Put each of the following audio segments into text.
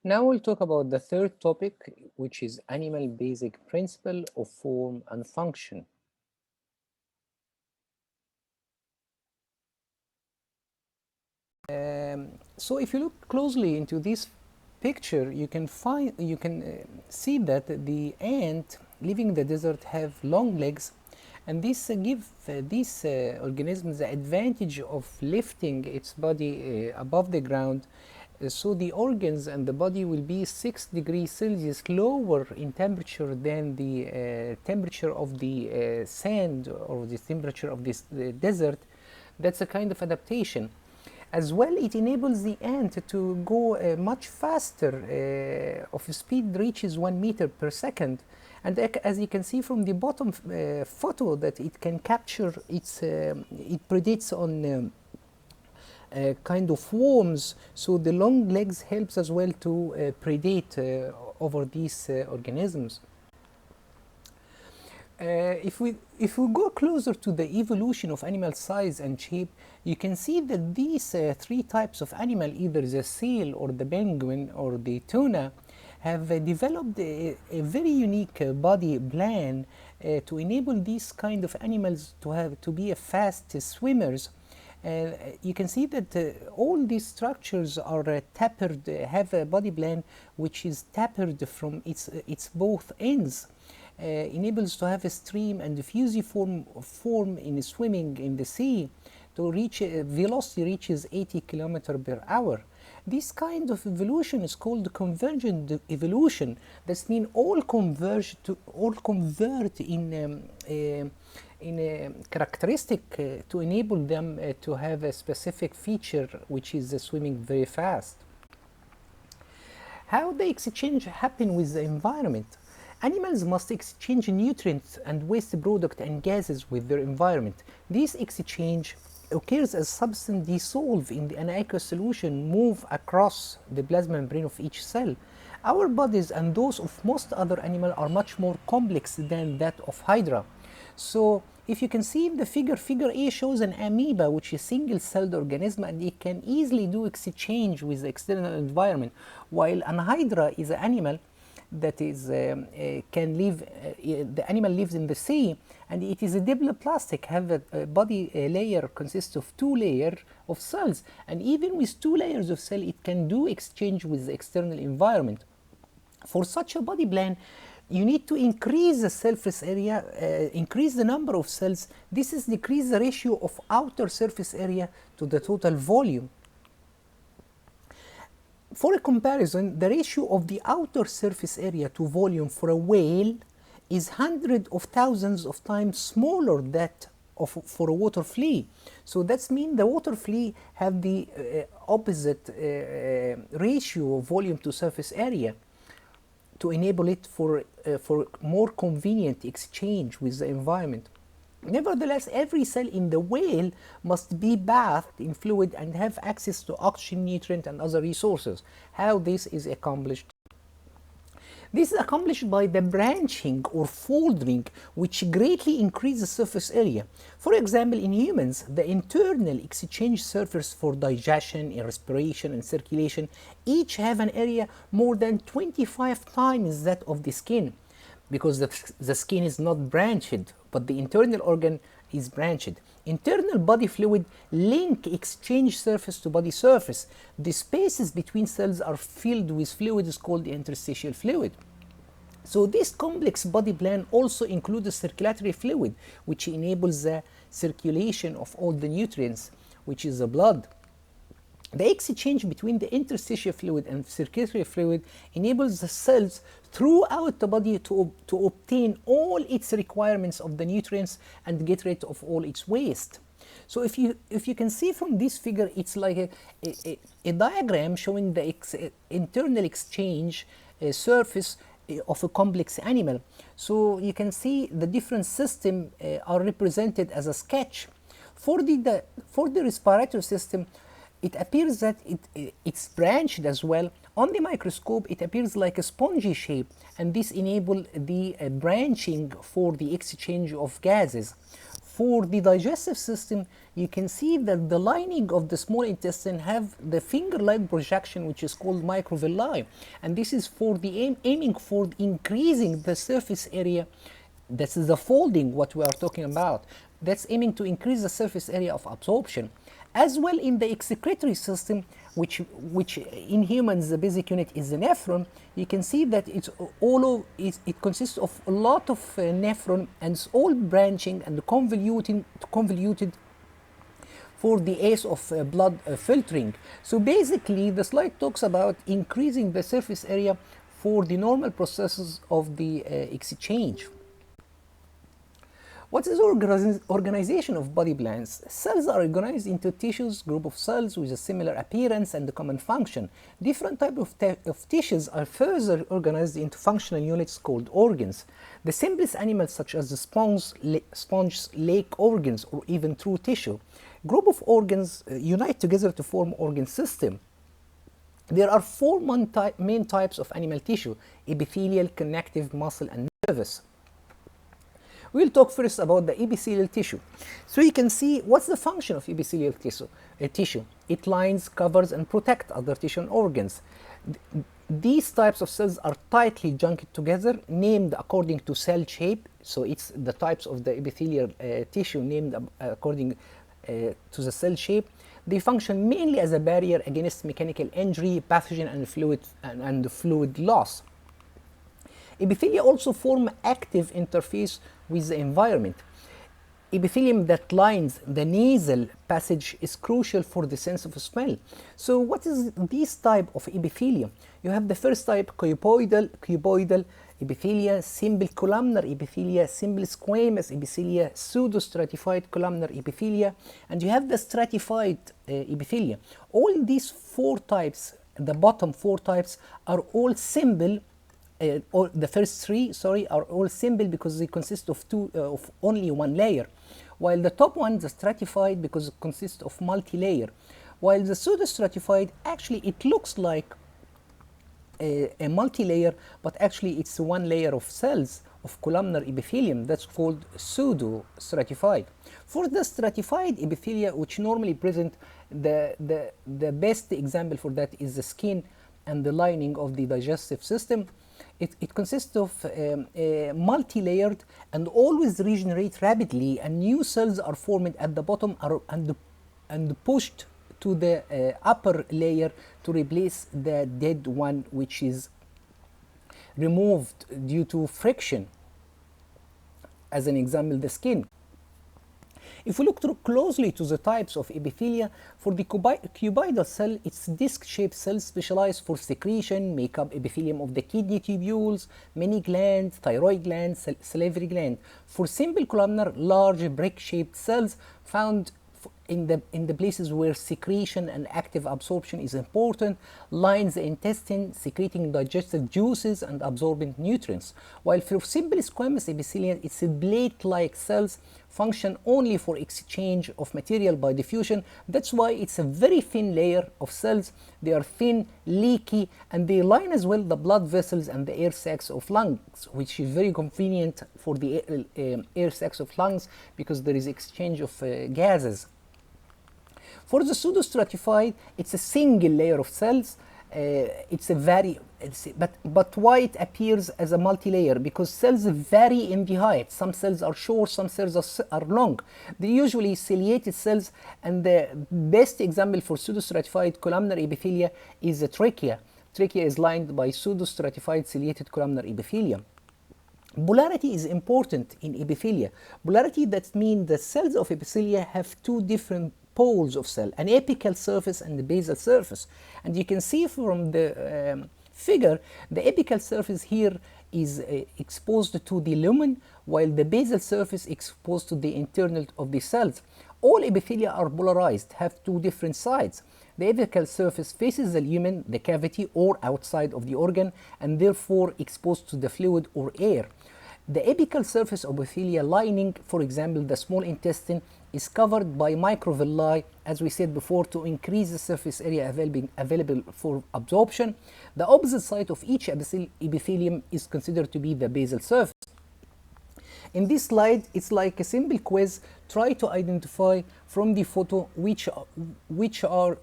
Now we'll talk about the third topic, which is animal basic principle of form and function. So if you look closely into this picture, you can see that the ant living in the desert have long legs, and this give these organisms the advantage of lifting its body above the ground. So the organs and the body will be 6 degrees Celsius lower in temperature than the temperature of the sand or the temperature of this desert. That's a kind of adaptation. As well, it enables the ant to go much faster. Of speed reaches 1 meter per second, and as you can see from the bottom photo, that it can capture it predates on kind of worms. So the long legs helps as well to predate over these organisms. If we go closer to the evolution of animal size and shape, you can see that these three types of animal, either the seal or the penguin or the tuna, have developed a very unique body plan to enable these kind of animals to be fast swimmers. You can see that all these structures are tapered, have a body plan which is tapered from its both ends. Enables to have a stream and fusiform form in swimming in the sea. To reach velocity reaches 80 km per hour. This kind of evolution is called convergent evolution. That means all convert in a characteristic to enable them to have a specific feature, which is swimming very fast. How the exchange happen with the environment? Animals must exchange nutrients and waste product and gases with their environment. This exchange occurs as substance dissolve in an aqueous solution move across the plasma membrane of each cell. Our bodies and those of most other animals are much more complex than that of Hydra. So if you can see in the figure A shows an amoeba, which is a single-celled organism, and it can easily do exchange with the external environment, while an Hydra is an animal that is can live. The animal lives in the sea, and it is a diploplastic. Have a body layer consists of 2 layers of cells, and even with 2 layers of cell, it can do exchange with the external environment. For such a body plan, you need to increase the surface area, increase the number of cells. This is decrease the ratio of outer surface area to the total volume. For a comparison, the ratio of the outer surface area to volume for a whale is hundreds of thousands of times smaller that for a water flea. So that means the water flea have the opposite ratio of volume to surface area to enable it for more convenient exchange with the environment. Nevertheless, every cell in the whale must be bathed in fluid and have access to oxygen, nutrient, and other resources. How this is accomplished? This is accomplished by the branching or folding, which greatly increases surface area. For example, in humans, the internal exchange surface for digestion, respiration, and circulation each have an area more than 25 times that of the skin, because the skin is not branched, but the internal organ is branched. Internal body fluid link exchange surface to body surface. The spaces between cells are filled with fluid is called the interstitial fluid. So this complex body plan also includes circulatory fluid, which enables the circulation of all the nutrients, which is the blood. The exchange between the interstitial fluid and circulatory fluid enables the cells throughout the body to obtain all its requirements of the nutrients and get rid of all its waste. So if you can see from this figure, it's like a diagram showing the internal exchange surface of a complex animal. So you can see the different systems are represented as a sketch. For the respiratory system, it appears that it's branched as well. On the microscope, it appears like a spongy shape, and this enables the branching for the exchange of gases. For the digestive system, you can see that the lining of the small intestine have the finger-like projection, which is called microvilli, and this is for the aiming for increasing the surface area. This is the folding what we are talking about. That's aiming to increase the surface area of absorption. As well in the excretory system, which in humans the basic unit is the nephron, you can see that it consists of a lot of nephron, and it's all branching and convoluted for the ace of blood filtering. So basically the slide talks about increasing the surface area for the normal processes of the exchange. What is organization of body plans? Cells are organized into tissues, group of cells with a similar appearance and a common function. Different types of tissues are further organized into functional units called organs. The simplest animals such as the sponges, lake organs, or even true tissue. Group of organs unite together to form organ system. There are four main types of animal tissue: epithelial, connective, muscle, and nervous. We'll talk first about the epithelial tissue. So you can see what's the function of epithelial tissue. It lines, covers, and protects other tissue and organs. These types of cells are tightly joined together, named according to cell shape. So it's the types of the epithelial tissue named according to the cell shape. They function mainly as a barrier against mechanical injury, pathogen, and fluid loss. Epithelia also form active interface with the environment. Epithelium that lines the nasal passage is crucial for the sense of smell. So what is this type of epithelium? You have the first type, cuboidal epithelia, simple columnar epithelia, simple squamous epithelia, pseudostratified columnar epithelia, and you have the stratified epithelia. All these four types, the bottom four types, are all simple. Or the first three, are all simple because they consist of only one layer, while the top one, the stratified, because it consists of multi-layer, while the pseudostratified, actually it looks like a multi-layer, but actually it's one layer of cells of columnar epithelium. That's called pseudostratified. For the stratified epithelia, which normally present the best example for that is the skin and the lining of the digestive system. It consists of multi-layered and always regenerate rapidly, and new cells are formed at the bottom and pushed to the upper layer to replace the dead one, which is removed due to friction. As an example, the skin. If we look closely to the types of epithelia, for the cuboidal cell, it's disc-shaped cells specialized for secretion, make up epithelium of the kidney tubules, many glands, thyroid gland, salivary gland. For simple columnar, large brick-shaped cells found in the places where secretion and active absorption is important, lines the intestine, secreting digestive juices and absorbing nutrients. While for simple squamous epithelium, it's plate-like cells function only for exchange of material by diffusion. That's why it's a very thin layer of cells. They are thin, leaky, and they line as well the blood vessels and the air sacs of lungs, which is very convenient for the air sacs of lungs because there is exchange of gases. For the pseudostratified, it's a single layer of cells. But why it appears as a multi-layer? Because cells vary in the height. Some cells are short, some cells are long. They're usually ciliated cells, and the best example for pseudostratified columnar epithelia is the trachea. Trachea is lined by pseudostratified ciliated columnar epithelium. Polarity is important in epithelia. Polarity, that means the cells of epithelia have two different poles of cell, an apical surface and the basal surface. And you can see from the figure, the apical surface here is exposed to the lumen, while the basal surface is exposed to the internal of the cells. All epithelia are polarized, have two different sides. The apical surface faces the lumen, the cavity, or outside of the organ, and therefore exposed to the fluid or air. The apical surface of epithelia lining, for example, the small intestine, is covered by microvilli, as we said before, to increase the surface area available for absorption. The opposite side of each epithelium is considered to be the basal surface. In this slide, it's like a simple quiz. Try to identify from the photo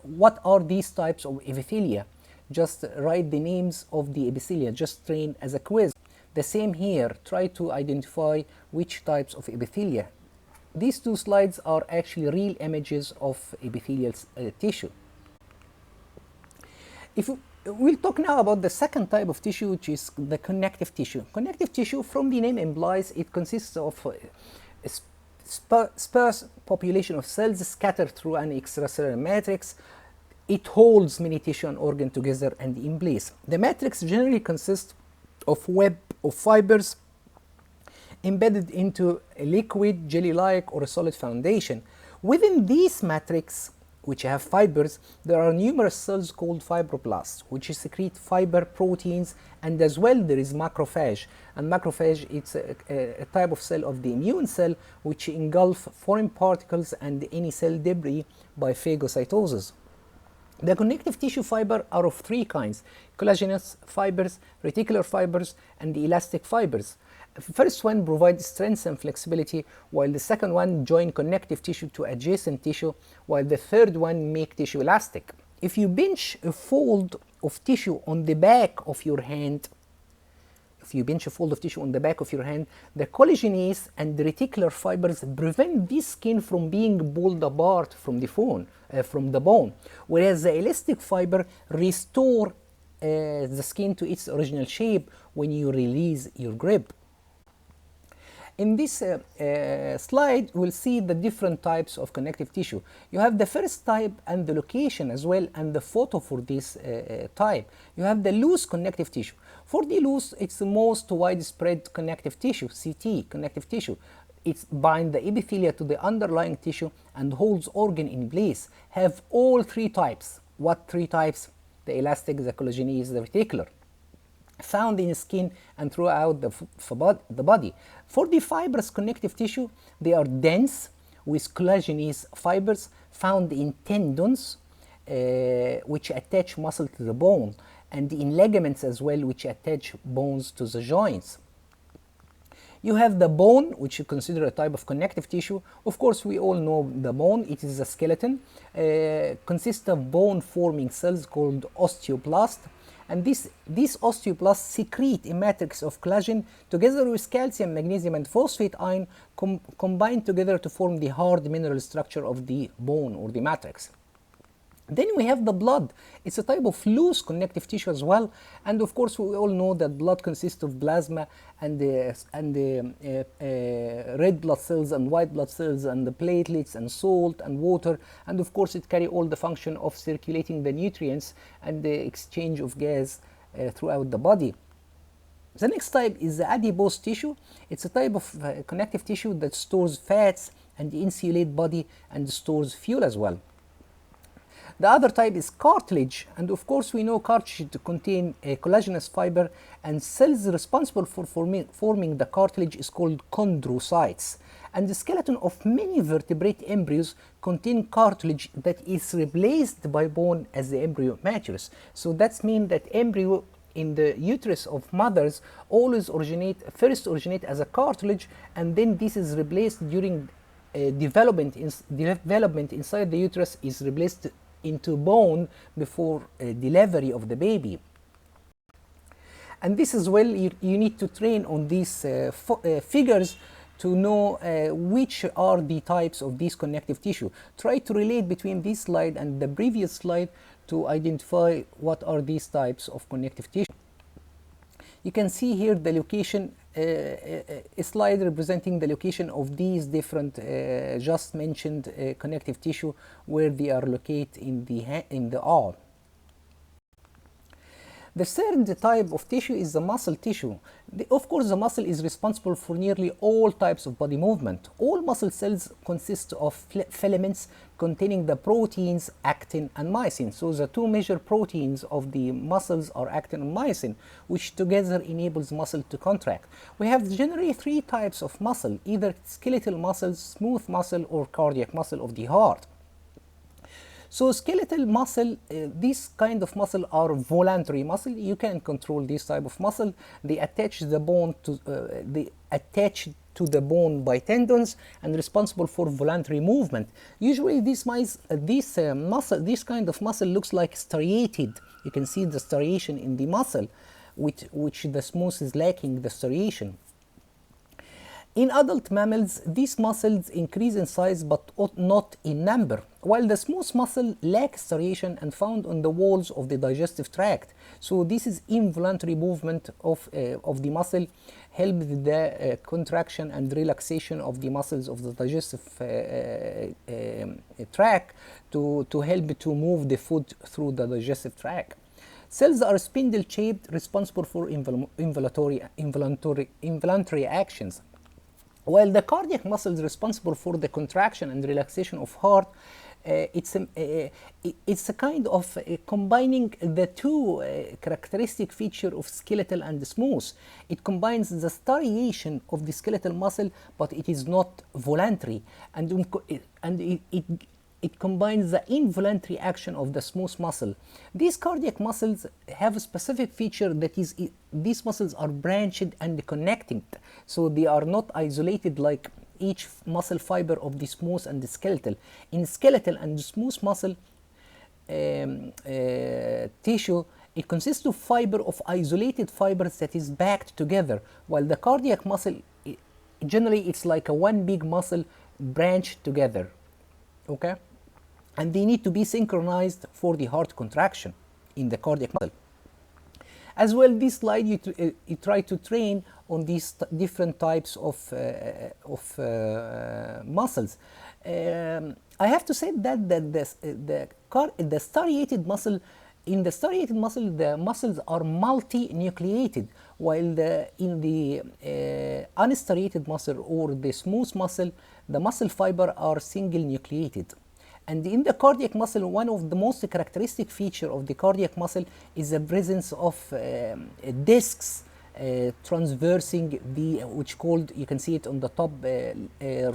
what are these types of epithelia. Just write the names of the epithelia, just train as a quiz. The same here, try to identify which types of epithelia. These two slides are actually real images of epithelial tissue. We'll talk now about the second type of tissue, which is the connective tissue. Connective tissue, from the name implies, it consists of a sparse population of cells scattered through an extracellular matrix. It holds many tissue and organ together and in place. The matrix generally consists of web of fibers embedded into a liquid, jelly-like, or a solid foundation. Within this matrix, which have fibers, there are numerous cells called fibroblasts, which secrete fiber proteins, and as well there is macrophage. And macrophage, it's a type of cell of the immune cell which engulf foreign particles and any cell debris by phagocytosis. The connective tissue fiber are of three kinds: collagenous fibers, reticular fibers, and the elastic fibers. The first one provides strength and flexibility, while the second one join connective tissue to adjacent tissue, while the third one make tissue elastic. If you pinch a fold of tissue on the back of your hand, the collagenase and the reticular fibers prevent this skin from being pulled apart from the bone, whereas the elastic fiber restore the skin to its original shape when you release your grip. In this slide, we'll see the different types of connective tissue. You have the first type and the location as well, and the photo for this type. You have the loose connective tissue. For the loose, it's the most widespread connective tissue, CT, connective tissue. It binds the epithelia to the underlying tissue and holds organ in place. Have all three types. What three types? The elastic, the collagenase, the reticular. Found in skin and throughout the body. For the fibrous connective tissue, they are dense with collagenase fibers found in tendons which attach muscle to the bone, and in ligaments as well, which attach bones to the joints. You have the bone, which you consider a type of connective tissue. Of course, we all know the bone. It is a skeleton, consists of bone-forming cells called osteoblast. And these osteoblasts secrete a matrix of collagen together with calcium, magnesium, and phosphate ion combined together to form the hard mineral structure of the bone or the matrix. Then we have the blood. It's a type of loose connective tissue as well. And of course, we all know that blood consists of plasma and red blood cells and white blood cells and the platelets and salt and water. And of course, it carries all the function of circulating the nutrients and the exchange of gas throughout the body. The next type is the adipose tissue. It's a type of connective tissue that stores fats and insulate body and stores fuel as well. The other type is cartilage, and of course we know cartilage to contain a collagenous fiber, and cells responsible for forming the cartilage is called chondrocytes. And the skeleton of many vertebrate embryos contain cartilage that is replaced by bone as the embryo matures. So that means that embryo in the uterus of mothers always first originate as a cartilage, and then this is replaced during development inside the uterus, is replaced into bone before delivery of the baby. And this as well, you need to train on these figures to know which are the types of this connective tissue. Try to relate between this slide and the previous slide to identify what are these types of connective tissue. You can see here the location, a slide representing the location of these different just mentioned connective tissue, where they are located in the arm. The third type of tissue is the muscle tissue. Of course, the muscle is responsible for nearly all types of body movement. All muscle cells consist of filaments containing the proteins actin and myosin. So the two major proteins of the muscles are actin and myosin, which together enables muscle to contract. We have generally three types of muscle: either skeletal muscle, smooth muscle, or cardiac muscle of the heart. So skeletal muscle, this kind of muscle are voluntary muscle. You can control this type of muscle. They attach the bone to, they attach to the bone by tendons and responsible for voluntary movement. Usually this kind of muscle looks like striated. You can see the striation in the muscle, which the smooth is lacking the striation. In adult mammals, these muscles increase in size but not in number, while the smooth muscle lacks striation and found on the walls of the digestive tract. So this is involuntary movement of the muscle, help the contraction and relaxation of the muscles of the digestive tract to help to move the food through the digestive tract. Cells are spindle-shaped, responsible for involuntary actions. While the cardiac muscle is responsible for the contraction and relaxation of heart, it's a kind of combining the two characteristic feature of skeletal and smooth. It combines the striation of the skeletal muscle, but it is not voluntary, and it combines the involuntary action of the smooth muscle. These cardiac muscles have a specific feature that is these muscles are branched and connecting, so they are not isolated like each muscle fiber of the smooth and the skeletal. In skeletal and smooth muscle tissue, it consists of fiber of isolated fibers that is backed together, while the cardiac muscle, generally it's like a one big muscle branched together. Okay, and they need to be synchronized for the heart contraction in the cardiac muscle. As well, this slide you try to train on these different types of muscles. I have to say that the striated muscle, in the striated muscle, the muscles are multi-nucleated, while in the unstriated muscle or the smooth muscle, the muscle fiber are single nucleated. And in the cardiac muscle, one of the most characteristic feature of the cardiac muscle is the presence of discs transversing which called, you can see it on the top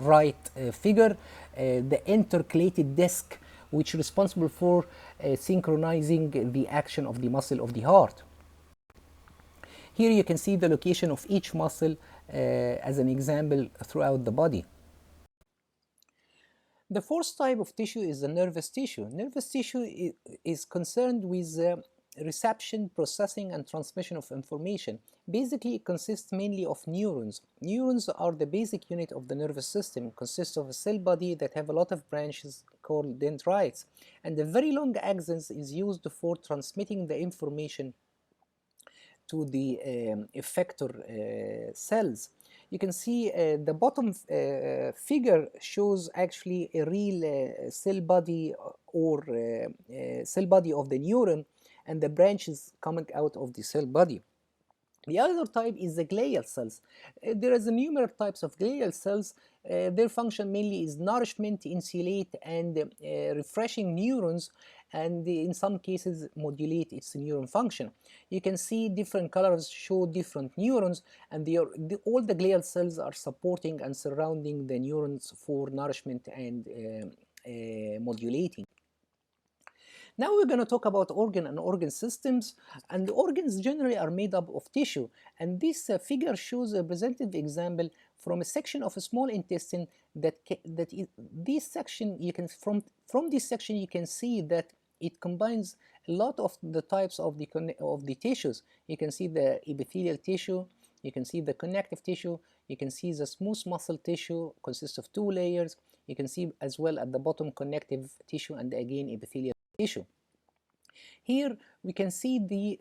right figure, the intercalated disc, which is responsible for synchronizing the action of the muscle of the heart. Here you can see the location of each muscle as an example throughout the body. The fourth type of tissue is the nervous tissue. Nervous tissue is concerned with reception, processing, and transmission of information. Basically, it consists mainly of neurons. Neurons are the basic unit of the nervous system. It consists of a cell body that have a lot of branches called dendrites. And the very long axons is used for transmitting the information to the effector cells. You can see the bottom figure shows actually a real cell body or cell body of the neuron and the branches coming out of the cell body. The other type is the glial cells. There is numerous types of glial cells. Their function mainly is nourishment, insulate, and refreshing neurons, and in some cases modulate its neuron function. You can see different colors show different neurons, and all the glial cells are supporting and surrounding the neurons for nourishment and modulating. Now we're going to talk about organ and organ systems, and the organs generally are made up of tissue, and this figure shows a representative example from a section of a small intestine this section you can from this section you can see that it combines a lot of the types of the tissues. You can see the epithelial tissue, you can see the connective tissue, you can see the smooth muscle tissue consists of 2 layers. You can see as well at the bottom connective tissue and again epithelial tissue. Here we can see the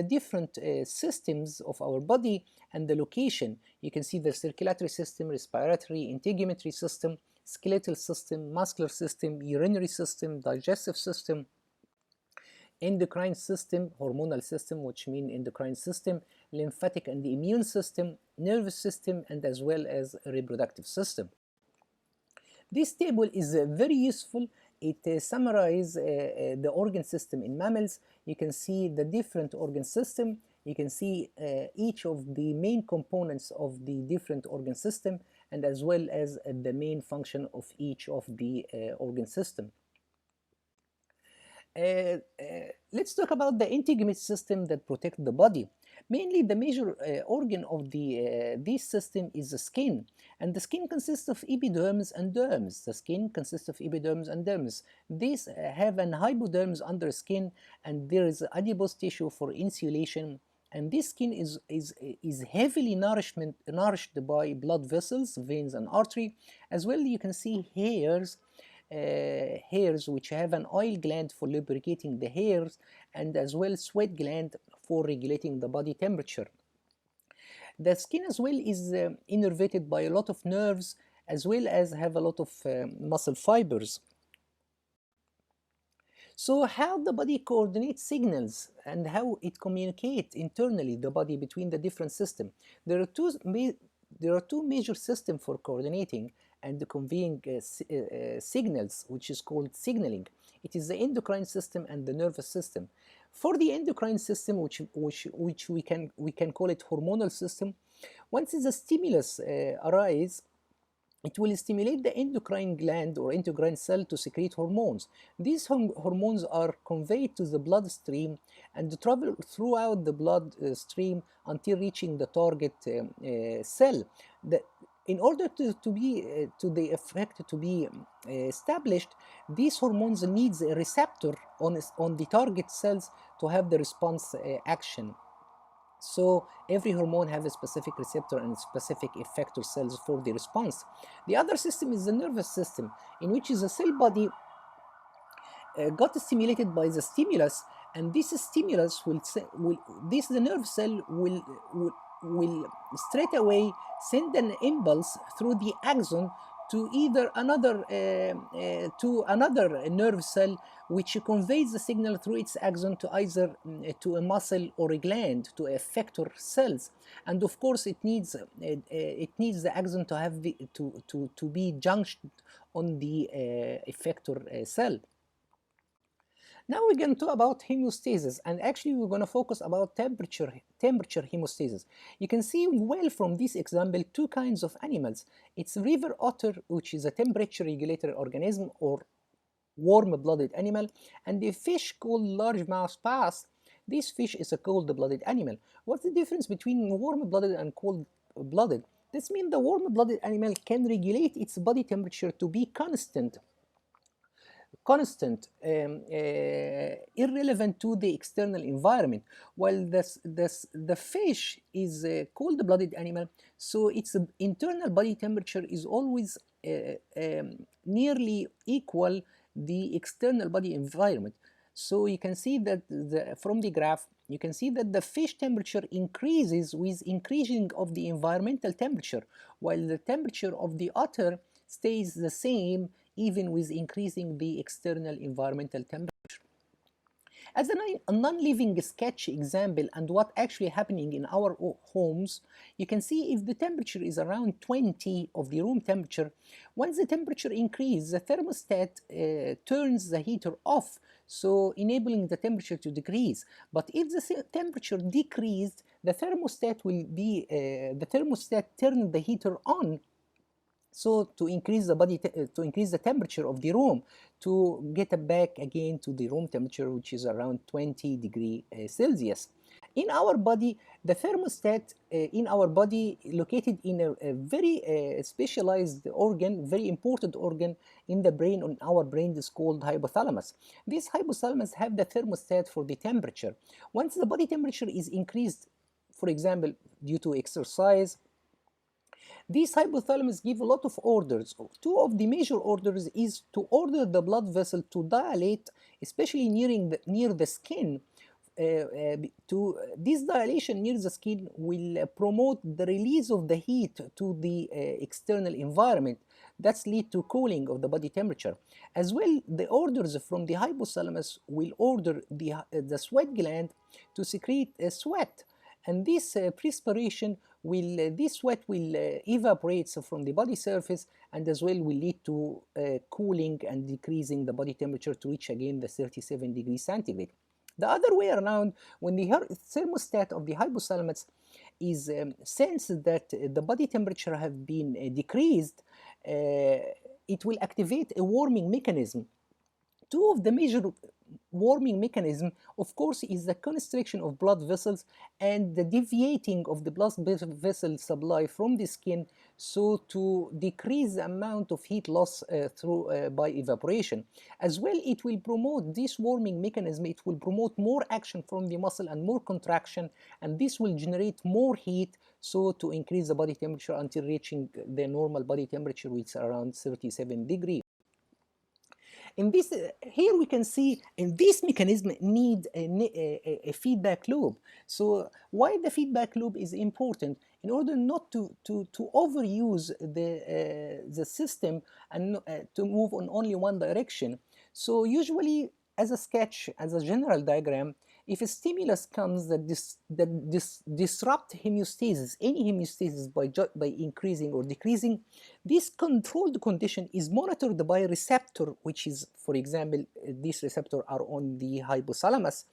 different systems of our body and the location. You can see the circulatory system, respiratory, integumentary system, skeletal system, muscular system, urinary system, digestive system, endocrine system, hormonal system, which means endocrine system, lymphatic and the immune system, nervous system, and as well as reproductive system. This table is very useful. It summarizes the organ system in mammals. You can see the different organ system. You can see each of the main components of the different organ system, and as well as the main function of each of the organ system. Let's talk about the integument system that protect the body. Mainly, the major organ of this system is the skin, and the skin consists of epidermis and dermis. The skin consists of epidermis and dermis. These have an hypodermis under skin, and there is adipose tissue for insulation. And this skin is heavily nourished by blood vessels, veins, and artery. As well, you can see hairs which have an oil gland for lubricating the hairs, and as well sweat gland for regulating the body temperature. The skin as well is innervated by a lot of nerves, as well as have a lot of muscle fibers. So how the body coordinates signals and how it communicates internally the body between the different systems. There are two major systems for coordinating and conveying signals, which is called signaling. It is the endocrine system and the nervous system. For the endocrine system, which we can call it hormonal system, once the stimulus arises, it will stimulate the endocrine gland or endocrine cell to secrete hormones. These hormones are conveyed to the bloodstream and travel throughout the bloodstream until reaching the target cell. In order to the effect to be established, these hormones needs a receptor on the target cells to have the response action. So every hormone has a specific receptor and specific effector cells for the response. The other system is the nervous system, in which the cell body got stimulated by the stimulus, and this stimulus the nerve cell will straight away send an impulse through the axon to either another nerve cell, which conveys the signal through its axon to either to a muscle or a gland, to effector cells. And of course it needs the axon to have to be junctioned on the effector cell. Now we're going to talk about homeostasis, and actually we're going to focus about temperature homeostasis. You can see well from this example two kinds of animals. It's river otter, which is a temperature regulator organism or warm-blooded animal, and the fish called largemouth bass. This fish is a cold-blooded animal. What's the difference between warm-blooded and cold-blooded? This means the warm-blooded animal can regulate its body temperature to be constant, irrelevant to the external environment, while the fish is a cold-blooded animal, so its internal body temperature is always nearly equal the external body environment. So you can see that from the graph, you can see that the fish temperature increases with increasing of the environmental temperature, while the temperature of the otter stays the same even with increasing the external environmental temperature. As a non-living sketch example and what actually happening in our homes, you can see if the temperature is around 20 of the room temperature, once the temperature increases, the thermostat turns the heater off, so enabling the temperature to decrease. But if the temperature decreased, the thermostat turns the heater on, so to increase the temperature of the room, to get back again to the room temperature, which is around 20 degrees Celsius. In our body, the thermostat in our body located in a very specialized organ, very important organ in the brain, on our brain, is called hypothalamus. This hypothalamus have the thermostat for the temperature. Once the body temperature is increased, for example, due to exercise, these hypothalamus give a lot of orders. Two of the major orders is to order the blood vessel to dilate, especially near the skin. This dilation near the skin will promote the release of the heat to the external environment. That's lead to cooling of the body temperature. As well, the orders from the hypothalamus will order the sweat gland to secrete sweat. And this this sweat will evaporate from the body surface, and as well will lead to cooling and decreasing the body temperature to reach again the 37 degrees centigrade. The other way around, when the thermostat of the hypothalamus is sensed that the body temperature have been decreased, it will activate a warming mechanism. Two of the warming mechanism, of course, is the constriction of blood vessels and the deviating of the blood vessel supply from the skin, so to decrease the amount of heat loss by evaporation. As well, it will promote this warming mechanism, it will promote more action from the muscle and more contraction, and this will generate more heat, so to increase the body temperature until reaching the normal body temperature, which is around 37 degrees. In this, here we can see in this mechanism need a feedback loop. So why the feedback loop is important? In order not to overuse the system and to move on only one direction. So usually, as a sketch, as a general diagram, if a stimulus comes that disrupt homeostasis, any homeostasis by increasing or decreasing, this controlled condition is monitored by a receptor, which is, for example, these receptors are on the hypothalamus,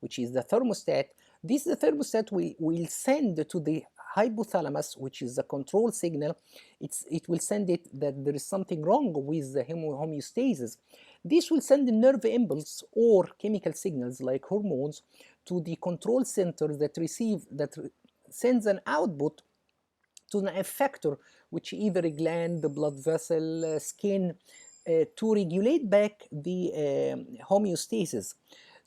which is the thermostat. This thermostat will send to the hypothalamus, which is the control signal. It will send it that there is something wrong with the homeostasis. This will send a nerve impulse or chemical signals like hormones to the control center that sends an output to an effector, which either a gland, the blood vessel, skin, to regulate back the homeostasis.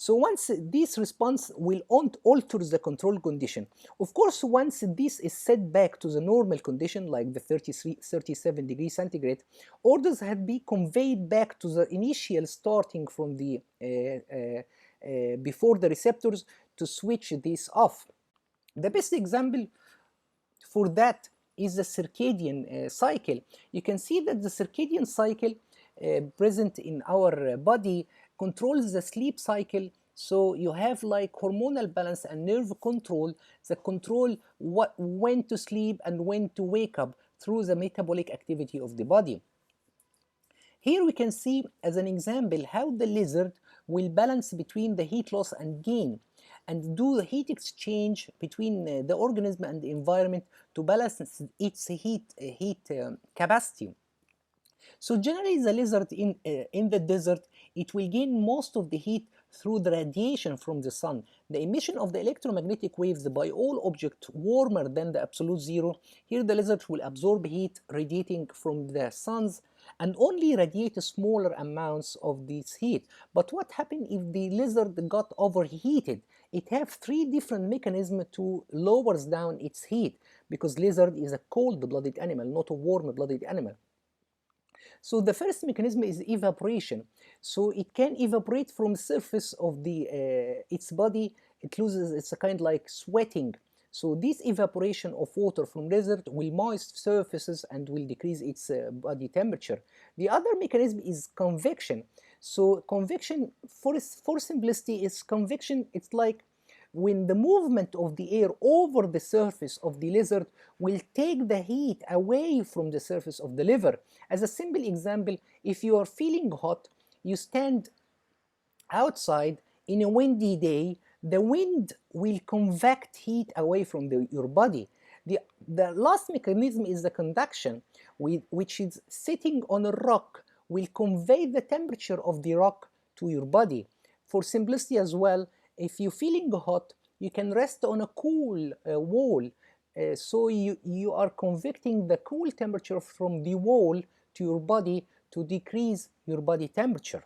So once this response will alter the control condition. Of course, once this is set back to the normal condition, like the 37 degrees centigrade, orders have been conveyed back to the initial starting from the before the receptors to switch this off. The best example for that is the circadian cycle. You can see that the circadian cycle present in our body controls the sleep cycle. So you have like hormonal balance and nerve control that control when to sleep and when to wake up through the metabolic activity of the body. Here we can see as an example how the lizard will balance between the heat loss and gain and do the heat exchange between the organism and the environment to balance its heat capacity. So generally the lizard in the desert, it will gain most of the heat through the radiation from the sun. The emission of the electromagnetic waves by all objects warmer than the absolute zero. Here the lizard will absorb heat radiating from the suns and only radiate smaller amounts of this heat. But what happens if the lizard got overheated? It has three different mechanisms to lower down its heat, because lizard is a cold-blooded animal, not a warm-blooded animal. So the first mechanism is evaporation. So it can evaporate from the surface of its body. It loses, it's a kind like sweating. So this evaporation of water from lizard will moist surfaces and will decrease its body temperature. The other mechanism is convection. So convection, for simplicity, is convection. It's like when the movement of the air over the surface of the lizard will take the heat away from the surface of the liver. As a simple example, if you are feeling hot, you stand outside in a windy day, the wind will convect heat away from your body. The last mechanism is the conduction, which is sitting on a rock will convey the temperature of the rock to your body. For simplicity as well, if you're feeling hot, you can rest on a cool wall. So you are convecting the cool temperature from the wall to your body to decrease your body temperature.